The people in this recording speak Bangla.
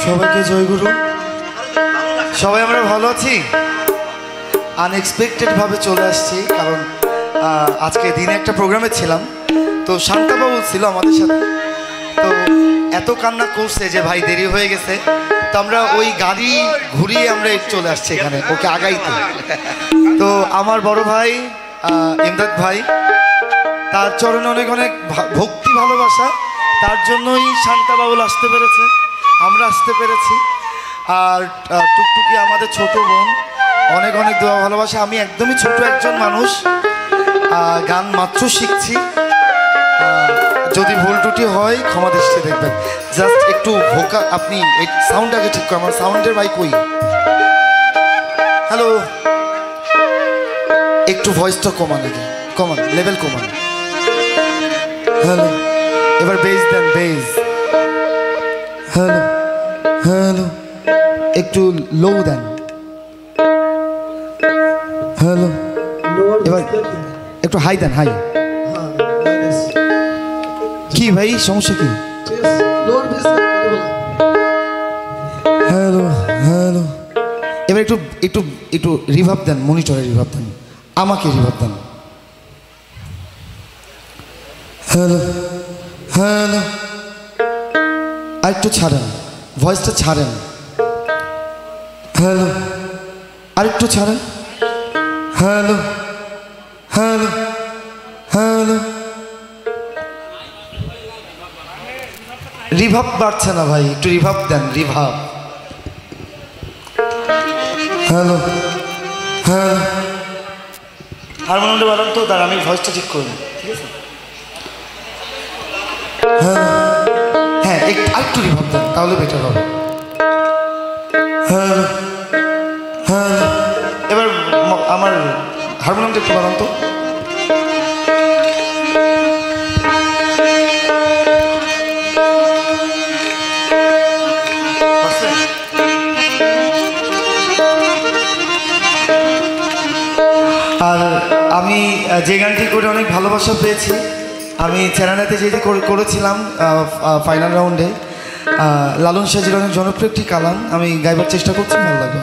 সবাইকে জয়গুরু। সবাই আমরা ভালো আছি। আনএক্সপেক্টেড ভাবে চলে আসছি, কারণ আজকে দিনে একটা প্রোগ্রামে ছিলাম, তো শান্তাবাবু ছিল আমাদের সাথে। তো এত কান্না করছে যে ভাই দেরি হয়ে গেছে, তো আমরা ওই গাড়ি ঘুরিয়ে আমরা চলে আসছি এখানে ওকে আগাইতে। তো আমার বড় ভাই ইমদাদ ভাই, তার চরণে অনেক অনেক ভক্তি ভালোবাসা, তার জন্যই শান্তাবাবুল আসতে পেরেছে, আমরা আসতে পেরেছি। আর টুকটুকি আমাদের ছোট বোন, অনেক অনেক দোয়া ভালোবাসা। আমি একদমই ছোট একজন মানুষ, গান মাত্র শিখছি। যদি ভুল ত্রুটি হয় ক্ষমা দৃষ্টি দেখবেন। জাস্ট একটু ভোকা, আপনি এই সাউন্ডটাকে ঠিক করেন, আমার সাউন্ডের ভাই কই। হ্যালো, একটু ভয়েসটা কমান, আগে কমান, লেভেল কমান। হ্যালো, এবার বেস দেন, বেস। হ্যালো হ্যালো, একটু লো দেন। হ্যালো, এবার একটু হাই দেন, হাই। কি ভাই সমস্যা কি? হ্যালো হ্যালো, এবার একটু একটু একটু রিভাব দেন, মনিটরে রিভাব দেন, আমাকে রিভাব দেন। হ্যালো হ্যালো, আর একটু ছাড়েন, ভয়েসটা ছাড়েন। হ্যালো, আর একটু ছাড়েন। হ্যালো হ্যালো হ্যালো, রিভাব বাড়ছে না ভাই, একটু রিভাব দেন, রিভাব। হ্যালো হ্যালো, হারমোনিয়ামটা বাড়ান তো, দাঁড়া আমি ভয়েসটা ঠিক করব, ঠিক আছে? হ্যালো, হ্যাঁ একটু রিভাব দেন, তাহলে বেটার হবে। হ্যালো হ্যালো, এবার আমার হারমোনিয়ামটা একটু বাড়ান তো। আর আমি যে গানটি করে অনেক ভালোবাসা পেয়েছি, আমি চ্যানেলাতে যেটি করেছিলাম ফাইনাল রাউন্ডে, লালন সাজির অনেক জনপ্রিয় একটি কালাম আমি গাইবার চেষ্টা করছি, ভালো লাগবে।